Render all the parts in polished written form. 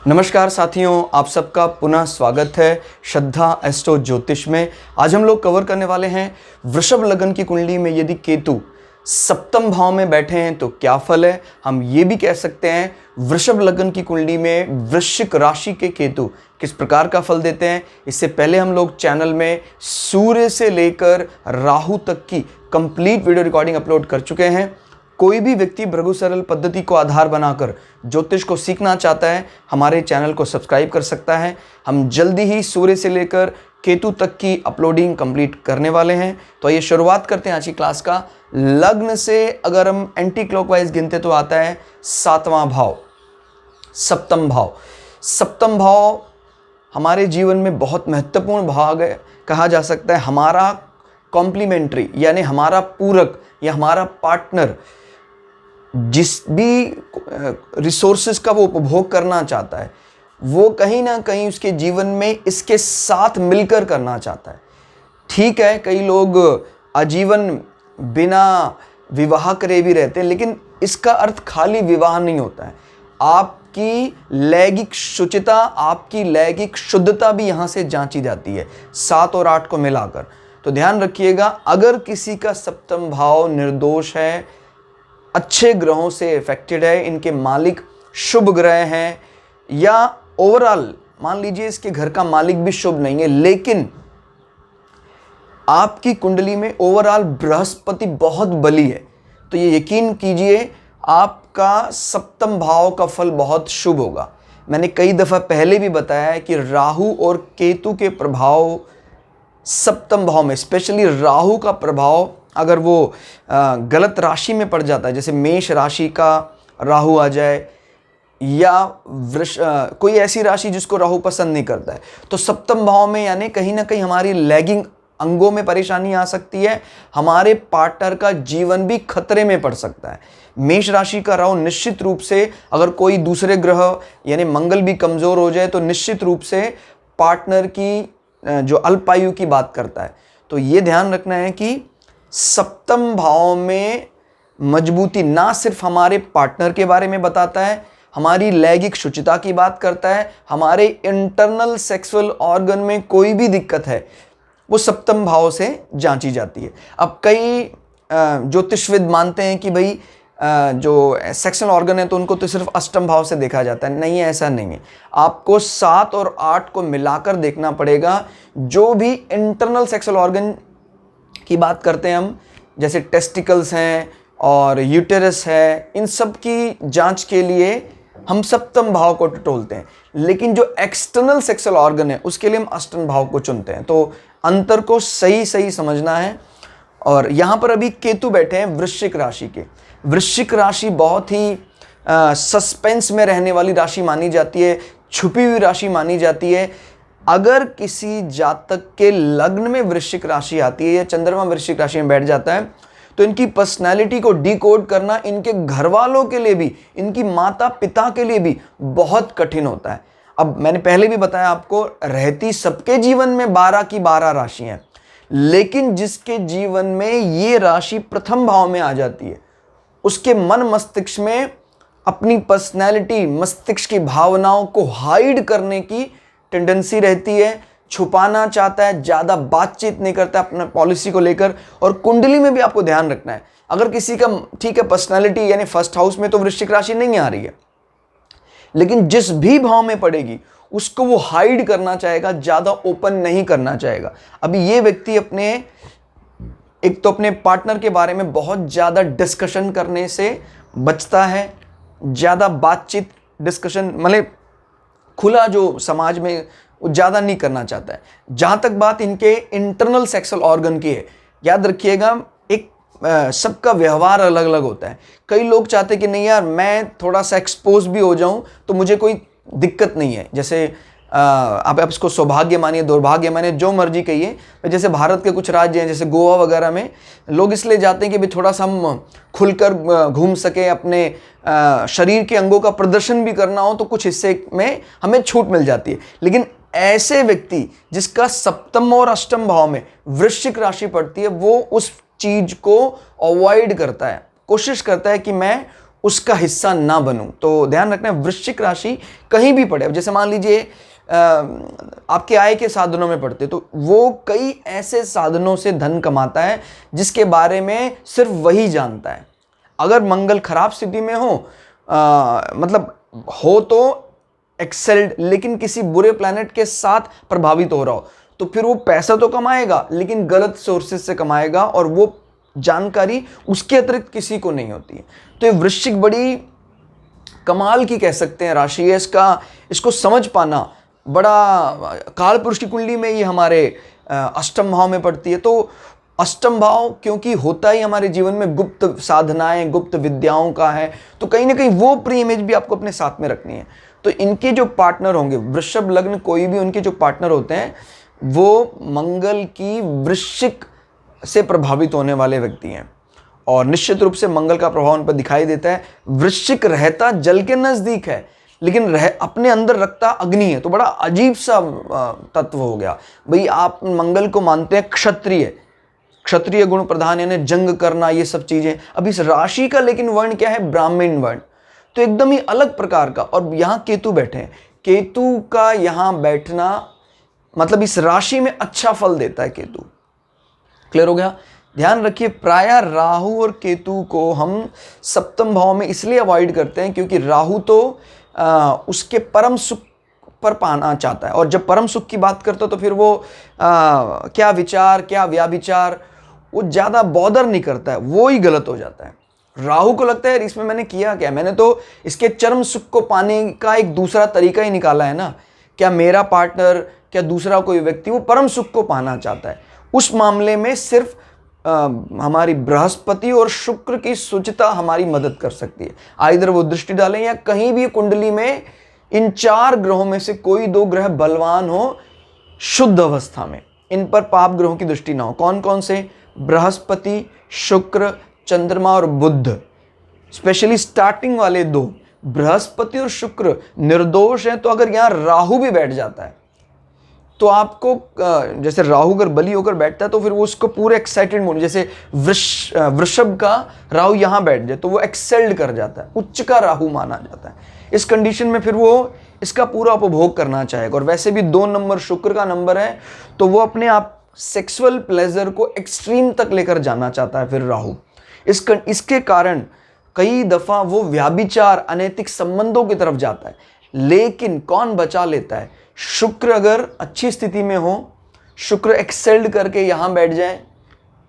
नमस्कार साथियों, आप सबका पुनः स्वागत है श्रद्धा एस्ट्रो ज्योतिष में। आज हम लोग कवर करने वाले हैं वृषभ लग्न की कुंडली में यदि केतु सप्तम भाव में बैठे हैं तो क्या फल है। हम ये भी कह सकते हैं वृषभ लग्न की कुंडली में वृश्चिक राशि के केतु किस प्रकार का फल देते हैं। इससे पहले हम लोग चैनल में सूर्य से लेकर राहु तक की कंप्लीट वीडियो रिकॉर्डिंग अपलोड कर चुके हैं। कोई भी व्यक्ति भृगु सरल पद्धति को आधार बनाकर ज्योतिष को सीखना चाहता है, हमारे चैनल को सब्सक्राइब कर सकता है। हम जल्दी ही सूर्य से लेकर केतु तक की अपलोडिंग कंप्लीट करने वाले हैं। तो आइए शुरुआत करते हैं आज की क्लास का। लग्न से अगर हम एंटी क्लॉकवाइज गिनते तो आता है सातवां भाव, सप्तम भाव। सप्तम भाव हमारे जीवन में बहुत महत्वपूर्ण भाग है, कहा जा सकता है हमारा कॉम्प्लीमेंट्री यानी हमारा पूरक या हमारा पार्टनर जिस भी रिसोर्सेज का वो उपभोग करना चाहता है वो कहीं ना कहीं उसके जीवन में इसके साथ मिलकर करना चाहता है। ठीक है, कई लोग आजीवन बिना विवाह करे भी रहते हैं, लेकिन इसका अर्थ खाली विवाह नहीं होता है। आपकी लैंगिक शुचिता, आपकी लैंगिक शुद्धता भी यहाँ से जांची जाती है 7 और 8 को मिलाकर। तो ध्यान रखिएगा, अगर किसी का सप्तम भाव निर्दोष है, अच्छे ग्रहों से इफेक्टेड है, इनके मालिक शुभ ग्रह हैं, या ओवरऑल मान लीजिए इसके घर का मालिक भी शुभ नहीं है, लेकिन आपकी कुंडली में ओवरऑल बृहस्पति बहुत बली है, तो ये यकीन कीजिए आपका सप्तम भाव का फल बहुत शुभ होगा। मैंने कई दफ़ा पहले भी बताया है कि राहु और केतु के प्रभाव सप्तम भाव में, स्पेशली राहु का प्रभाव अगर वो गलत राशि में पड़ जाता है, जैसे मेष राशि का राहु आ जाए या कोई ऐसी राशि जिसको राहु पसंद नहीं करता है, तो सप्तम भाव में यानी कहीं ना कहीं हमारी लैगिंग अंगों में परेशानी आ सकती है, हमारे पार्टनर का जीवन भी खतरे में पड़ सकता है। मेष राशि का राहु निश्चित रूप से अगर कोई दूसरे ग्रह यानी मंगल भी कमज़ोर हो जाए तो निश्चित रूप से पार्टनर की जो अल्पायु की बात करता है। तो ये ध्यान रखना है कि सप्तम भाव में मजबूती ना सिर्फ हमारे पार्टनर के बारे में बताता है, हमारी लैंगिक शुचिता की बात करता है, हमारे इंटरनल सेक्सुअल ऑर्गन में कोई भी दिक्कत है वो सप्तम भाव से जांची जाती है। अब कई ज्योतिषविद मानते हैं कि भाई जो सेक्सुअल ऑर्गन है तो उनको तो सिर्फ अष्टम भाव से देखा जाता है। नहीं, ऐसा नहीं है, आपको 7 और 8 को मिलाकर देखना पड़ेगा। जो भी इंटरनल सेक्सुअल ऑर्गन की बात करते हैं हम, जैसे टेस्टिकल्स हैं और यूटेरस है, इन सब की जांच के लिए हम सप्तम भाव को टटोलते हैं, लेकिन जो एक्सटर्नल सेक्सुअल ऑर्गन है उसके लिए हम अष्टम भाव को चुनते हैं। तो अंतर को सही सही समझना है। और यहाँ पर अभी केतु बैठे हैं वृश्चिक राशि के। वृश्चिक राशि बहुत ही सस्पेंस में रहने वाली राशि मानी जाती है, छुपी हुई राशि मानी जाती है। अगर किसी जातक के लग्न में वृश्चिक राशि आती है या चंद्रमा वृश्चिक राशि में बैठ जाता है तो इनकी पर्सनैलिटी को डिकोड करना इनके घर वालों के लिए भी, इनकी माता पिता के लिए भी बहुत कठिन होता है। अब मैंने पहले भी बताया आपको, रहती सबके जीवन में 12 की 12 राशियां, लेकिन जिसके जीवन में ये राशि प्रथम भाव में आ जाती है उसके मन मस्तिष्क में अपनी पर्सनैलिटी, मस्तिष्क की भावनाओं को हाइड करने की टेंडेंसी रहती है, छुपाना चाहता है, ज़्यादा बातचीत नहीं करता अपना पॉलिसी को लेकर। और कुंडली में भी आपको ध्यान रखना है, अगर किसी का ठीक है पर्सनैलिटी यानी फर्स्ट हाउस में तो वृश्चिक राशि नहीं आ रही है, लेकिन जिस भी भाव में पड़ेगी उसको वो हाइड करना चाहेगा, ज़्यादा ओपन नहीं करना चाहेगा। अभी ये व्यक्ति एक तो अपने पार्टनर के बारे में बहुत ज़्यादा डिस्कशन करने से बचता है, ज़्यादा बातचीत डिस्कशन मतलब खुला जो समाज में वो ज़्यादा नहीं करना चाहता है। जहाँ तक बात इनके इंटरनल सेक्सुअल ऑर्गन की है, याद रखिएगा एक सबका व्यवहार अलग अलग होता है। कई लोग चाहते हैं कि नहीं यार मैं थोड़ा सा एक्सपोज भी हो जाऊं तो मुझे कोई दिक्कत नहीं है, जैसे आप इसको सौभाग्य मानिए, दुर्भाग्य मानिए, जो मर्जी कहिए। जैसे भारत के कुछ राज्य हैं जैसे गोवा वगैरह में लोग इसलिए जाते हैं कि भाई थोड़ा सा हम खुलकर घूम सके, अपने शरीर के अंगों का प्रदर्शन भी करना हो तो कुछ हिस्से में हमें छूट मिल जाती है। लेकिन ऐसे व्यक्ति जिसका सप्तम और अष्टम भाव में वृश्चिक राशि पड़ती है वो उस चीज को अवॉइड करता है, कोशिश करता है कि मैं उसका हिस्सा ना बनूं। तो ध्यान रखना, वृश्चिक राशि कहीं भी पड़े, अब जैसे मान लीजिए आपके आय के साधनों में पड़ते, तो वो कई ऐसे साधनों से धन कमाता है जिसके बारे में सिर्फ वही जानता है। अगर मंगल खराब स्थिति में हो, मतलब हो तो एक्सेल्ड, लेकिन किसी बुरे प्लैनेट के साथ प्रभावित हो रहा हो, तो फिर वो पैसा तो कमाएगा लेकिन गलत सोर्सेज से कमाएगा, और वो जानकारी उसके अतिरिक्त किसी को नहीं होती है। तो ये वृश्चिक बड़ी कमाल की कह सकते हैं राशि है। इसको समझ पाना बड़ा, काल पुरुष की कुंडली में ये हमारे अष्टम भाव में पड़ती है। तो अष्टम भाव क्योंकि होता ही हमारे जीवन में गुप्त साधनाएं, गुप्त विद्याओं का है, तो कहीं ना कहीं वो प्री इमेज भी आपको अपने साथ में रखनी है। तो इनके जो पार्टनर होंगे, वृषभ लग्न कोई भी, उनके जो पार्टनर होते हैं वो मंगल की वृश्चिक से प्रभावित होने वाले व्यक्ति हैं, और निश्चित रूप से मंगल का प्रभाव उन पर दिखाई देता है। वृश्चिक रहता जल के नजदीक है लेकिन अपने अंदर रखता अग्नि है, तो बड़ा अजीब सा तत्व हो गया भाई। आप मंगल को मानते हैं क्षत्रिय, क्षत्रिय गुण प्रधान, यानी जंग करना, ये सब चीजें। अब इस राशि का लेकिन वर्ण क्या है? ब्राह्मण वर्ण, तो एकदम ही अलग प्रकार का। और यहाँ केतु बैठे हैं, केतु का यहाँ बैठना मतलब इस राशि में अच्छा फल देता है केतु। क्लियर हो गया? ध्यान रखिए, प्रायः राहु और केतु को हम सप्तम भाव में इसलिए अवॉइड करते हैं क्योंकि राहु तो उसके परम सुख पर पाना चाहता है, और जब परम सुख की बात करता है तो फिर वो क्या विचार, क्या व्याभिचार, वो ज़्यादा बॉदर नहीं करता है, वो ही गलत हो जाता है। राहु को लगता है इसमें मैंने किया क्या, मैंने तो इसके चरम सुख को पाने का एक दूसरा तरीका ही निकाला है ना। क्या मेरा पार्टनर, क्या दूसरा कोई व्यक्ति वो परम सुख को पाना चाहता है, उस मामले में सिर्फ हमारी बृहस्पति और शुक्र की सुचिता हमारी मदद कर सकती है। आइदर वो दृष्टि डालें या कहीं भी कुंडली में इन 4 ग्रहों में से कोई 2 ग्रह बलवान हो शुद्ध अवस्था में, इन पर पाप ग्रहों की दृष्टि ना हो। कौन कौन से? बृहस्पति, शुक्र, चंद्रमा और बुध। स्पेशली स्टार्टिंग वाले 2 बृहस्पति और शुक्र निर्दोष हैं, तो अगर यहाँ राहु भी बैठ जाता है तो आपको, जैसे राहु अगर बली होकर बैठता है तो फिर वो उसको पूरे एक्साइटेड मूड, जैसे वृषभ का राहु यहाँ बैठ जाए तो वो एक्सेल्ड कर जाता है, उच्च का राहु माना जाता है। इस कंडीशन में फिर वो इसका पूरा उपभोग करना चाहेगा, और वैसे भी 2 नंबर शुक्र का नंबर है, तो वो अपने आप सेक्सुअल प्लेजर को एक्सट्रीम तक लेकर जाना चाहता है फिर राहु। इसके कारण कई दफा वो व्याभिचार, अनैतिक संबंधों की तरफ जाता है। लेकिन कौन बचा लेता है? शुक्र अगर अच्छी स्थिति में हो, शुक्र एक्सेल्ड करके यहाँ बैठ जाए,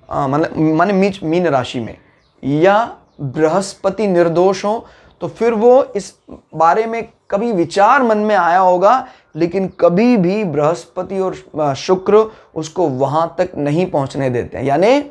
माने मीन राशि में, या बृहस्पति निर्दोष हो, तो फिर वो इस बारे में कभी विचार मन में आया होगा लेकिन कभी भी बृहस्पति और शुक्र उसको वहां तक नहीं पहुंचने देते हैं। यानी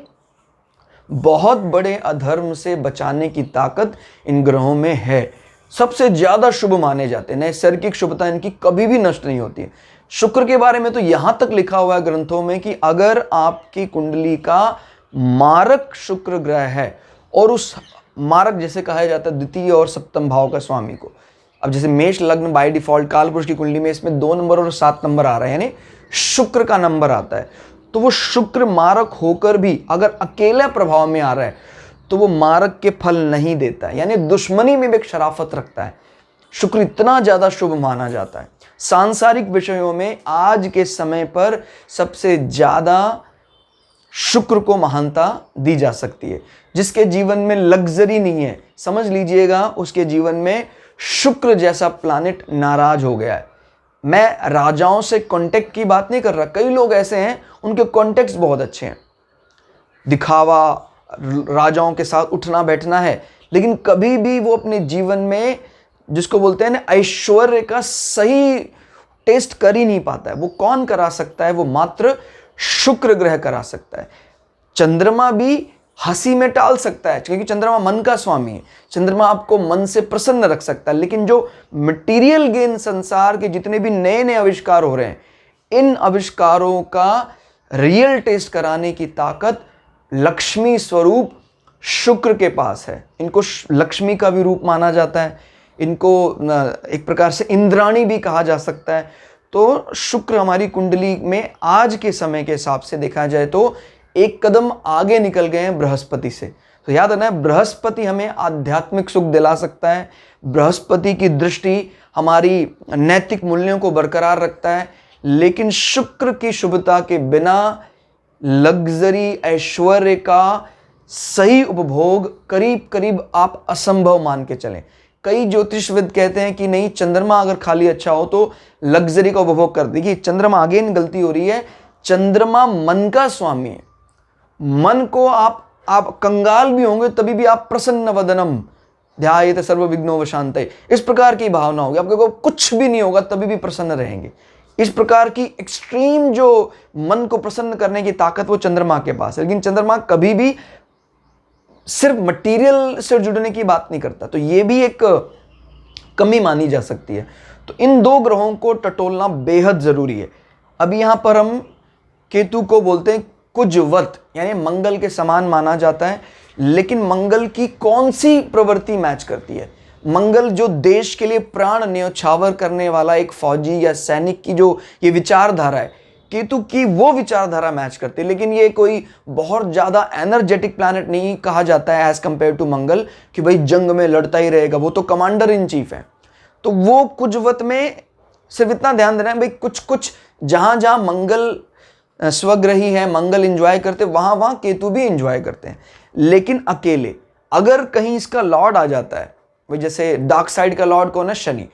बहुत बड़े अधर्म से बचाने की ताकत इन ग्रहों में है। सबसे ज्यादा शुभ माने जाते हैं, नैसर्गिक शुभता इनकी कभी भी नष्ट नहीं होती है। शुक्र के बारे में तो यहां तक लिखा हुआ है ग्रंथों में कि अगर आपकी कुंडली का मारक शुक्र ग्रह है, और उस मारक जैसे कहा जाता है द्वितीय और सप्तम भाव का स्वामी को, अब जैसे मेष लग्न बाय डिफॉल्ट कालपुरुष की कुंडली में इसमें 2 नंबर और 7 नंबर आ रहे हैं, यानी शुक्र का नंबर आता है, तो वो शुक्र मारक होकर भी अगर अकेले प्रभाव में आ रहा है तो वो मारक के फल नहीं देता है, यानी दुश्मनी में भी एक शराफत रखता है। शुक्र इतना ज्यादा शुभ माना जाता है। सांसारिक विषयों में आज के समय पर सबसे ज्यादा शुक्र को महानता दी जा सकती है। जिसके जीवन में लग्जरी नहीं है, समझ लीजिएगा उसके जीवन में शुक्र जैसा प्लैनेट नाराज हो गया है। मैं राजाओं से कांटेक्ट की बात नहीं कर रहा, कई लोग ऐसे हैं उनके कॉन्टेक्ट्स बहुत अच्छे हैं, दिखावा, राजाओं के साथ उठना बैठना है, लेकिन कभी भी वो अपने जीवन में जिसको बोलते हैं ना ऐश्वर्य का सही टेस्ट कर ही नहीं पाता है। वो कौन करा सकता है? वो मात्र शुक्र ग्रह करा सकता है। चंद्रमा भी हंसी में टाल सकता है क्योंकि चंद्रमा मन का स्वामी है, चंद्रमा आपको मन से प्रसन्न रख सकता है, लेकिन जो मटेरियल गेन, संसार के जितने भी नए नए आविष्कार हो रहे हैं, इन आविष्कारों का रियल टेस्ट कराने की ताकत लक्ष्मी स्वरूप शुक्र के पास है। इनको लक्ष्मी का भी रूप माना जाता है, इनको एक प्रकार से इंद्राणी भी कहा जा सकता है। तो शुक्र हमारी कुंडली में आज के समय के हिसाब से देखा जाए तो एक कदम आगे निकल गए हैं बृहस्पति से। तो याद रखना है, बृहस्पति हमें आध्यात्मिक सुख दिला सकता है, बृहस्पति की दृष्टि हमारी नैतिक मूल्यों को बरकरार रखता है, लेकिन शुक्र की शुभता के बिना लग्जरी ऐश्वर्य का सही उपभोग करीब करीब आप असंभव मान के चलें। कई ज्योतिषविद कहते हैं कि नहीं, चंद्रमा अगर खाली अच्छा हो तो लग्जरी का उपभोग कर देखिए, चंद्रमा अगेन गलती हो रही है, चंद्रमा मन का स्वामी है। मन को आप कंगाल भी होंगे तभी भी आप प्रसन्न वदनम ध्यायेत सर्व विघ्नो वशांतये, इस प्रकार की भावना होगी। आपको कुछ भी नहीं होगा तभी भी प्रसन्न रहेंगे। इस प्रकार की एक्सट्रीम जो मन को प्रसन्न करने की ताकत वो चंद्रमा के पास है। लेकिन चंद्रमा कभी भी सिर्फ मटेरियल से जुड़ने की बात नहीं करता, तो ये भी एक कमी मानी जा सकती है। तो इन दो ग्रहों को टटोलना बेहद जरूरी है। अभी यहां पर हम केतु को बोलते हैं कुजवत, यानी मंगल के समान माना जाता है। लेकिन मंगल की कौन सी प्रवृत्ति मैच करती है? मंगल जो देश के लिए प्राण न्यौछावर करने वाला एक फौजी या सैनिक की जो ये विचारधारा है, केतु की वो विचारधारा मैच करती है। लेकिन ये कोई बहुत ज्यादा एनर्जेटिक प्लैनेट नहीं कहा जाता है एज कंपेयर टू मंगल कि भाई जंग में लड़ता ही रहेगा, वो तो कमांडर इन चीफ है। तो वो कुजवत में सिर्फ इतना ध्यान देना है भाई, कुछ कुछ जहां जहां मंगल स्वग्रही है, मंगल इंजॉय करते, वहां वहां केतु भी इंजॉय करते हैं। लेकिन अकेले अगर कहीं इसका लॉर्ड आ जाता है, भाई जैसे डार्क साइड का लॉर्ड कौन है? शनि,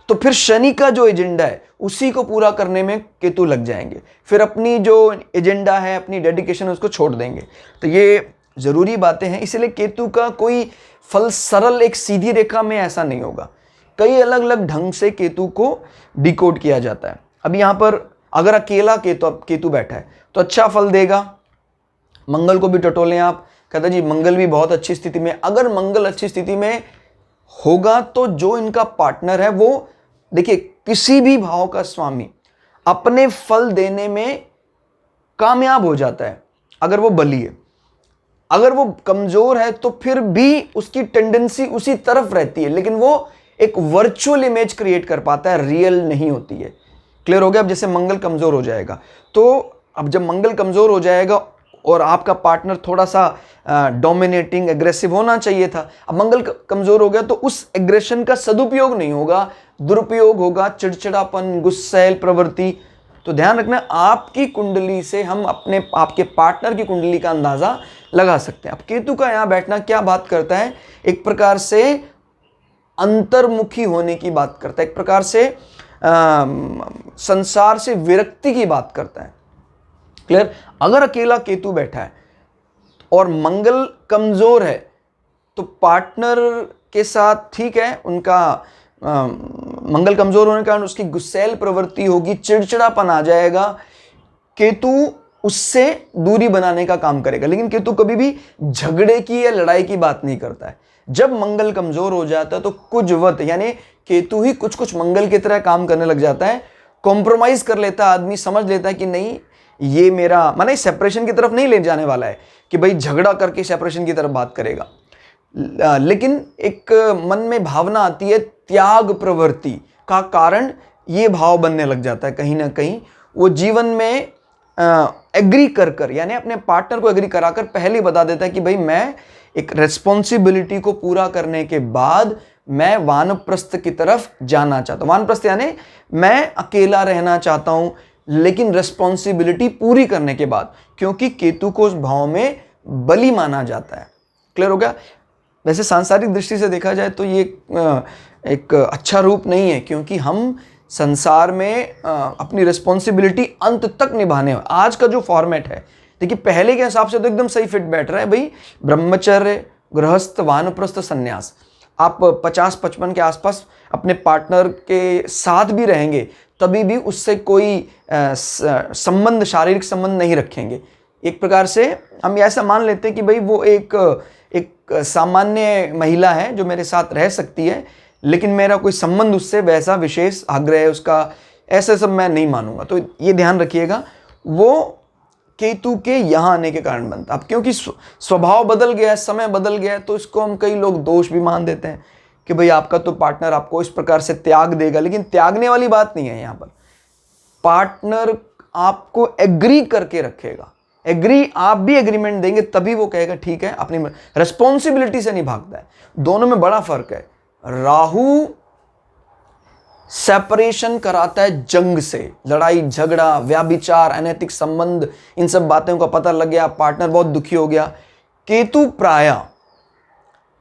तो फिर शनि का जो एजेंडा है उसी को पूरा करने में केतु लग जाएंगे, फिर अपनी जो एजेंडा है, अपनी डेडिकेशन उसको छोड़ देंगे। तो ये जरूरी बातें हैं। इसलिए केतु का कोई फल सरल एक सीधी रेखा में ऐसा नहीं होगा, कई अलग अलग ढंग से केतु को डिकोड किया जाता है। अब यहां पर अगर अकेला केतु बैठा है तो अच्छा फल देगा। मंगल को भी टटोलें आप, कहता जी मंगल भी बहुत अच्छी स्थिति में। अगर मंगल अच्छी स्थिति में होगा तो जो इनका पार्टनर है वो, देखिए किसी भी भाव का स्वामी अपने फल देने में कामयाब हो जाता है अगर वो बली है। अगर वो कमजोर है तो फिर भी उसकी टेंडेंसी उसी तरफ रहती है, लेकिन वो एक वर्चुअल इमेज क्रिएट कर पाता है, रियल नहीं होती है। क्लियर हो गया? अब जैसे मंगल कमजोर हो जाएगा, तो अब जब मंगल कमजोर हो जाएगा और आपका पार्टनर थोड़ा सा डोमिनेटिंग एग्रेसिव होना चाहिए था, अब मंगल कमजोर हो गया तो उस एग्रेशन का सदुपयोग नहीं होगा, दुरुपयोग होगा, चिड़चिड़ापन, गुस्सैल प्रवृत्ति। तो ध्यान रखना, आपकी कुंडली से हम आपके पार्टनर की कुंडली का अंदाजा लगा सकते हैं। अब केतु का यहां बैठना क्या बात करता है? एक प्रकार से अंतर्मुखी होने की बात करता है, एक प्रकार से संसार से विरक्ति की बात करता है। क्लियर? अगर अकेला केतु बैठा है और मंगल कमजोर है तो पार्टनर के साथ ठीक है, उनका मंगल कमजोर होने के कारण उसकी गुस्सैल प्रवृत्ति होगी, चिड़चिड़ापन आ जाएगा, केतु उससे दूरी बनाने का काम करेगा। लेकिन केतु कभी भी झगड़े की या लड़ाई की बात नहीं करता है। जब मंगल कमजोर हो जाता है तो कुजवत, यानी केतु ही कुछ कुछ मंगल की तरह काम करने लग जाता है, कॉम्प्रोमाइज कर लेता है आदमी, समझ लेता है कि नहीं ये मेरा माने सेपरेशन की तरफ नहीं ले जाने वाला है कि भाई झगड़ा करके सेपरेशन की तरफ बात करेगा। लेकिन एक मन में भावना आती है त्याग प्रवृत्ति का कारण ये भाव बनने लग जाता है। कहीं ना कहीं वो जीवन में एग्री कर यानी अपने पार्टनर को एग्री कराकर पहले बता देता है कि भाई मैं एक रेस्पॉन्सिबिलिटी को पूरा करने के बाद मैं वानप्रस्थ की तरफ जाना चाहता हूं। वानप्रस्थ यानी मैं अकेला रहना चाहता हूं, लेकिन रेस्पॉन्सिबिलिटी पूरी करने के बाद, क्योंकि केतु को उस भाव में बलि माना जाता है। क्लियर हो गया? वैसे सांसारिक दृष्टि से देखा जाए तो ये एक अच्छा रूप नहीं है, क्योंकि हम संसार में अपनी रिस्पॉन्सिबिलिटी अंत तक निभाने। आज का जो फॉर्मेट है देखिए, पहले के हिसाब से तो एकदम सही फिट बैठ रहा है भाई, ब्रह्मचर्य, गृहस्थ, वानप्रस्थ, संन्यास। आप 50-55 के आसपास अपने पार्टनर के साथ भी रहेंगे तभी भी उससे कोई संबंध, शारीरिक संबंध नहीं रखेंगे। एक प्रकार से हम ऐसा मान लेते हैं कि भाई वो एक सामान्य महिला है जो मेरे साथ रह सकती है, लेकिन मेरा कोई संबंध उससे वैसा विशेष आग्रह है उसका, ऐसे सब मैं नहीं मानूंगा। तो ये ध्यान रखिएगा, वो केतु के यहाँ आने के कारण बनता। अब क्योंकि स्वभाव बदल गया है, समय बदल गया है, तो इसको हम कई लोग दोष भी मान देते हैं कि भाई आपका तो पार्टनर आपको इस प्रकार से त्याग देगा। लेकिन त्यागने वाली बात नहीं है यहाँ पर, पार्टनर आपको एग्री करके रखेगा, एग्री, आप भी एग्रीमेंट देंगे तभी वो कहेगा ठीक है, अपनी रिस्पॉन्सिबिलिटी से नहीं भागता है। दोनों में बड़ा फर्क है। राहु सेपरेशन कराता है जंग से, लड़ाई झगड़ा, व्याभिचार, अनैतिक संबंध, इन सब बातों का पता लग गया, पार्टनर बहुत दुखी हो गया। केतु प्रायः,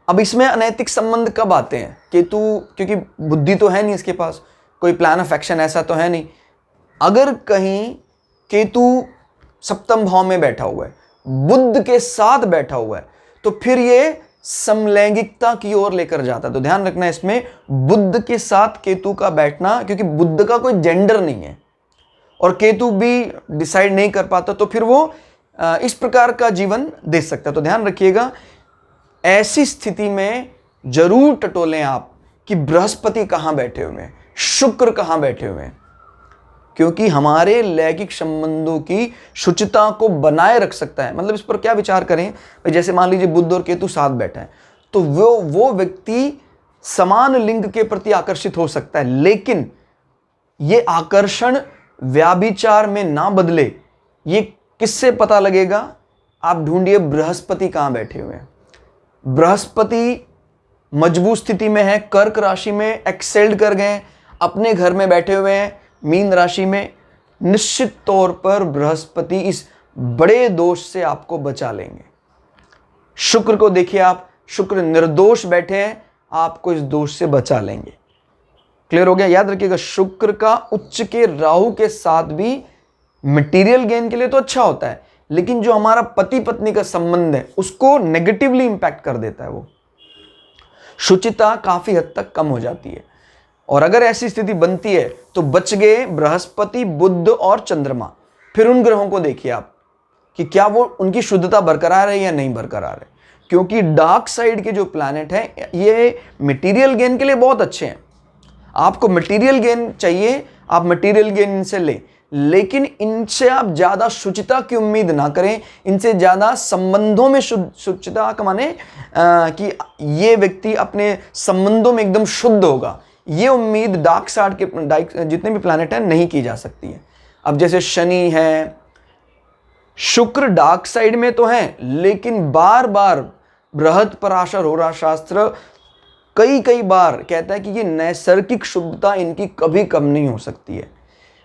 अब इसमें अनैतिक संबंध कब आते हैं? केतु, क्योंकि बुद्धि तो है नहीं इसके पास, कोई प्लान ऑफ एक्शन ऐसा तो है नहीं। अगर कहीं केतु सप्तम भाव में बैठा हुआ है, बुध के साथ बैठा हुआ है, तो फिर ये समलैंगिकता की ओर लेकर जाता है। तो ध्यान रखना इसमें, बुध के साथ केतु का बैठना, क्योंकि बुध का कोई जेंडर नहीं है और केतु भी डिसाइड नहीं कर पाता, तो फिर वो इस प्रकार का जीवन दे सकता है। तो ध्यान रखिएगा, ऐसी स्थिति में जरूर टटोलें आप कि बृहस्पति कहाँ बैठे हुए हैं, शुक्र कहाँ बैठे हुए हैं, क्योंकि हमारे लैंगिक संबंधों की शुचिता को बनाए रख सकता है। मतलब इस पर क्या विचार करें, जैसे मान लीजिए बुध और केतु साथ बैठा है, तो वो व्यक्ति समान लिंग के प्रति आकर्षित हो सकता है, लेकिन ये आकर्षण व्याभिचार में ना बदले। ये किससे पता लगेगा? आप ढूंढिए बृहस्पति कहाँ बैठे हुए हैं। बृहस्पति मजबूत स्थिति में है, कर्क राशि में एक्सेल्ड कर गए, अपने घर में बैठे हुए हैं मीन राशि में, निश्चित तौर पर बृहस्पति इस बड़े दोष से आपको बचा लेंगे। शुक्र को देखिए आप, शुक्र निर्दोष बैठे हैं, आपको इस दोष से बचा लेंगे। क्लियर हो गया? याद रखिएगा, शुक्र का उच्च के राहु के साथ भी मटेरियल गेन के लिए तो अच्छा होता है, लेकिन जो हमारा पति पत्नी का संबंध है उसको नेगेटिवली इंपैक्ट कर देता है। वो शुचिता काफी हद तक कम हो जाती है। और अगर ऐसी स्थिति बनती है तो बच गए बृहस्पति, बुध और चंद्रमा। फिर उन ग्रहों को देखिए आप कि क्या वो उनकी शुद्धता बरकरार है या नहीं बरकरार है, क्योंकि डार्क साइड के जो प्लैनेट हैं ये मटेरियल गेन के लिए बहुत अच्छे हैं। आपको मटेरियल गेन चाहिए, आप मटेरियल गेन इनसे लें, लेकिन इनसे आप ज्यादा शुचिता की उम्मीद ना करें। इनसे ज्यादा संबंधों में शुचिता का माने कि ये व्यक्ति अपने संबंधों में एकदम शुद्ध होगा, ये उम्मीद डार्क साइड के जितने भी प्लैनेट हैं नहीं की जा सकती है। अब जैसे शनि है, शुक्र डार्क साइड में तो है, लेकिन बार बार बृहद पराशर होरा शास्त्र कई बार कहता है कि ये नैसर्गिक शुभता इनकी कभी कम नहीं हो सकती है।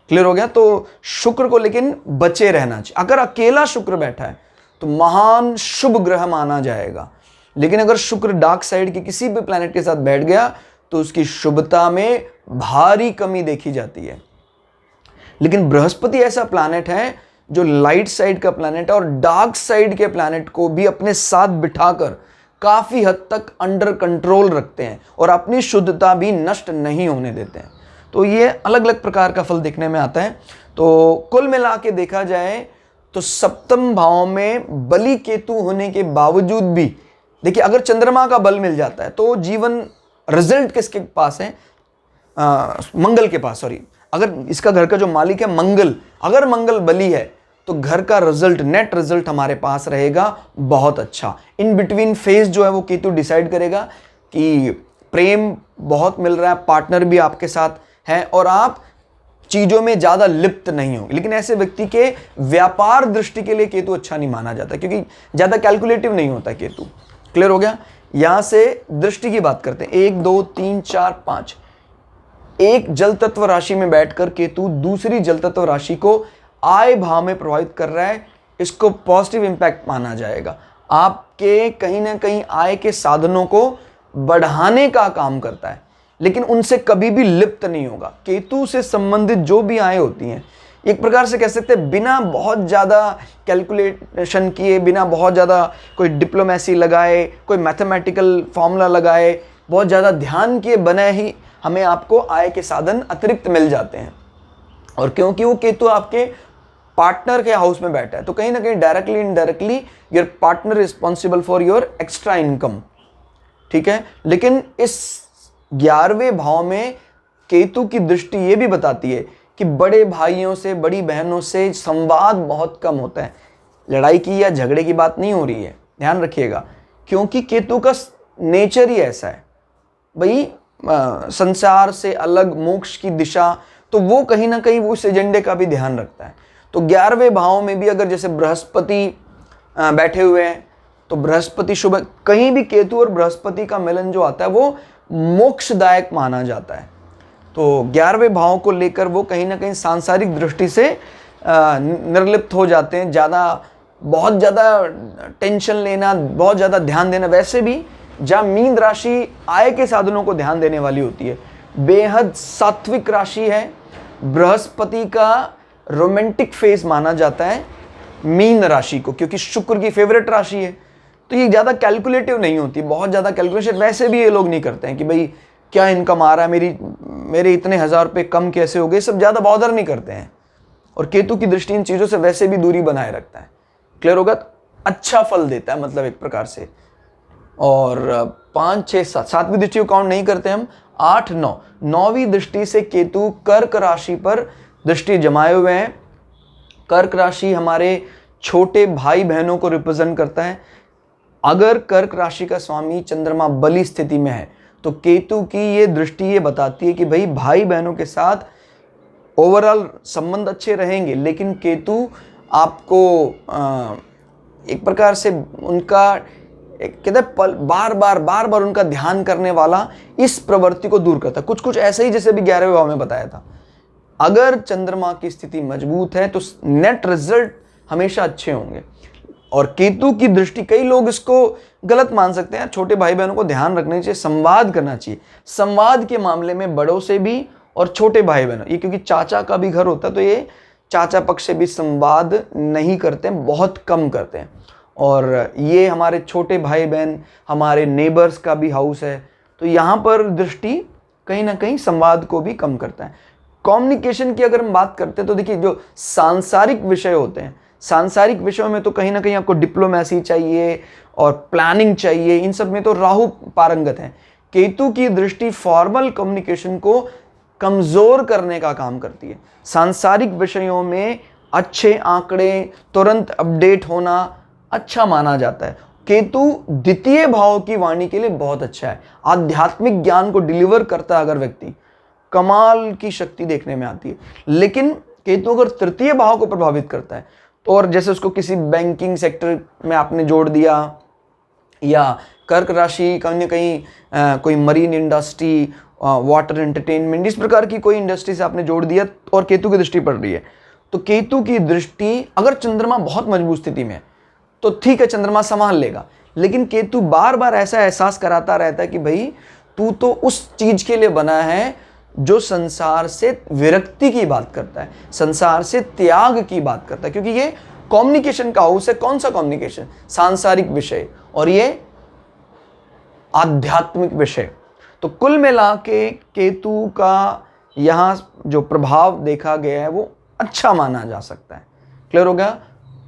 क्लियर हो गया? तो शुक्र को लेकिन बचे रहना चाहिए। अगर अकेला शुक्र बैठा है तो महान शुभ ग्रह माना जाएगा, लेकिन अगर शुक्र डार्क साइड के किसी भी प्लैनेट के साथ बैठ गया तो उसकी शुभता में भारी कमी देखी जाती है। लेकिन बृहस्पति ऐसा प्लैनेट है जो लाइट साइड का प्लैनेट है और डार्क साइड के प्लैनेट को भी अपने साथ बिठाकर काफी हद तक अंडर कंट्रोल रखते हैं और अपनी शुद्धता भी नष्ट नहीं होने देते हैं। तो ये अलग अलग प्रकार का फल देखने में आता है। तो कुल मिला के देखा जाए तो सप्तम भाव में बलि केतु होने के बावजूद भी देखिए, अगर चंद्रमा का बल मिल जाता है तो जीवन रिजल्ट किसके पास है? मंगल के पास, सॉरी। अगर इसका घर का जो मालिक है मंगल, अगर मंगल बली है तो घर का रिजल्ट, नेट रिजल्ट हमारे पास रहेगा बहुत अच्छा। इन बिटवीन फेज जो है वो केतु डिसाइड करेगा कि प्रेम बहुत मिल रहा है, पार्टनर भी आपके साथ है और आप चीजों में ज्यादा लिप्त नहीं होंगे। लेकिन ऐसे व्यक्ति के व्यापार दृष्टि के लिए केतु अच्छा नहीं माना जाता, क्योंकि ज्यादा कैलकुलेटिव नहीं होता केतु। क्लियर हो गया? यहां से दृष्टि की बात करते हैं। 1 2 3 4 5, एक जल तत्व राशि में बैठकर केतु दूसरी जल तत्व राशि को आय भाव में प्रभावित कर रहा है, इसको पॉजिटिव इंपैक्ट माना जाएगा। आपके कहीं ना कहीं आय के साधनों को बढ़ाने का काम करता है, लेकिन उनसे कभी भी लिप्त नहीं होगा। केतु से संबंधित जो भी आय होती हैं, एक प्रकार से कह सकते हैं बिना बहुत ज़्यादा कैलकुलेशन किए, बिना बहुत ज़्यादा कोई डिप्लोमेसी लगाए, कोई मैथमेटिकल फॉर्मूला लगाए, बहुत ज़्यादा ध्यान किए बने ही हमें आपको आय के साधन अतिरिक्त मिल जाते हैं। और क्योंकि वो केतु आपके पार्टनर के हाउस में बैठा है, तो कहीं ना कहीं directly indirectly your partner responsible for your extra income. ठीक है? लेकिन इस 11वें भाव में केतु की दृष्टि ये भी बताती है कि बड़े भाइयों से, बड़ी बहनों से संवाद बहुत कम होता है। लड़ाई की या झगड़े की बात नहीं हो रही है, ध्यान रखिएगा, क्योंकि केतु का नेचर ही ऐसा है भाई, संसार से अलग मोक्ष की दिशा, तो वो कहीं ना कहीं वो उस एजेंडे का भी ध्यान रखता है। तो 11वें भाव में भी अगर जैसे बृहस्पति बैठे हुए हैं तो बृहस्पति शुभ है। कहीं भी केतु और बृहस्पति का मिलन जो आता है वो मोक्षदायक माना जाता है। तो 11वें भाव को लेकर वो कहीं ना कहीं सांसारिक दृष्टि से निर्लिप्त हो जाते हैं। बहुत ज़्यादा टेंशन लेना, बहुत ज़्यादा ध्यान देना, वैसे भी जहाँ मीन राशि आय के साधनों को ध्यान देने वाली होती है, बेहद सात्विक राशि है। बृहस्पति का रोमांटिक फेज माना जाता है मीन राशि को, क्योंकि शुक्र की फेवरेट राशि है। तो ये ज़्यादा कैलकुलेटिव नहीं होती, बहुत ज़्यादा कैलकुलेशन वैसे भी ये लोग नहीं करते हैं कि भाई क्या इनकम आ रहा है, मेरे इतने 1000 रुपये कम कैसे हो गए, सब ज़्यादा बॉदर नहीं करते हैं। और केतु की दृष्टि इन चीज़ों से वैसे भी दूरी बनाए रखता है। क्लियर होगा? अच्छा फल देता है मतलब एक प्रकार से। और 5, 6, 7 सातवीं दृष्टि को काउंट नहीं करते हम। 8, 9 9वीं दृष्टि से केतु कर्क राशि पर दृष्टि जमाए हुए हैं। कर्क राशि हमारे छोटे भाई बहनों को रिप्रेजेंट करता है। अगर कर्क राशि का स्वामी चंद्रमा बली स्थिति में है तो केतु की ये दृष्टि ये बताती है कि भाई बहनों के साथ ओवरऑल संबंध अच्छे रहेंगे, लेकिन केतु आपको एक प्रकार से उनका कहते बार बार उनका ध्यान करने वाला इस प्रवृत्ति को दूर करता है। कुछ ऐसे ही जैसे भी 11वें भाव में बताया था। अगर चंद्रमा की स्थिति मजबूत है तो नेट रिजल्ट हमेशा अच्छे होंगे। और केतु की दृष्टि, कई लोग इसको गलत मान सकते हैं, छोटे भाई बहनों को ध्यान रखना चाहिए, संवाद करना चाहिए। संवाद के मामले में बड़ों से भी और छोटे भाई बहनों, ये क्योंकि चाचा का भी घर होता है तो ये चाचा पक्ष से भी संवाद नहीं करते हैं, बहुत कम करते हैं। और ये हमारे छोटे भाई बहन हमारे नेबर्स का भी हाउस है, तो यहाँ पर दृष्टि कहीं ना कहीं संवाद को भी कम करता है। कम्युनिकेशन की अगर हम बात करते हैं तो देखिए, जो सांसारिक विषय होते हैं, सांसारिक विषयों में तो कहीं ना कहीं आपको डिप्लोमेसी चाहिए और प्लानिंग चाहिए, इन सब में तो राहु पारंगत है। केतु की दृष्टि फॉर्मल कम्युनिकेशन को कमजोर करने का काम करती है। सांसारिक विषयों में अच्छे आंकड़े, तुरंत अपडेट होना अच्छा माना जाता है। केतु द्वितीय भाव की वाणी के लिए बहुत अच्छा है। आध्यात्मिक ज्ञान को डिलीवर करता है अगर व्यक्ति, कमाल की शक्ति देखने में आती है। लेकिन केतु अगर तृतीय भाव को प्रभावित करता है तो, और जैसे उसको किसी बैंकिंग सेक्टर में आपने जोड़ दिया, या कर्क राशि कहीं ना कहीं कोई मरीन इंडस्ट्री, वाटर एंटरटेनमेंट, इस प्रकार की कोई इंडस्ट्री से आपने जोड़ दिया और केतु की दृष्टि पड़ रही है, तो केतु की दृष्टि अगर चंद्रमा बहुत मजबूत स्थिति में है तो ठीक है, चंद्रमा संभाल लेगा। लेकिन केतु बार बार ऐसा एहसास कराता रहता है कि भाई तू तो उस चीज के लिए बना है जो संसार से विरक्ति की बात करता है, संसार से त्याग की बात करता है, क्योंकि ये कम्युनिकेशन का हाउस है। कौन सा कम्युनिकेशन? सांसारिक विषय, और ये आध्यात्मिक विषय। तो कुल मिला के केतु का यहाँ जो प्रभाव देखा गया है वो अच्छा माना जा सकता है। क्लियर हो गया?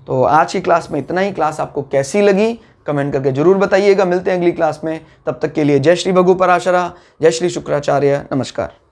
तो आज की क्लास में इतना ही। क्लास आपको कैसी लगी कमेंट करके जरूर बताइएगा। मिलते हैं अगली क्लास में, तब तक के लिए जय श्री भगु पराशरा, जय श्री शुक्राचार्य, नमस्कार।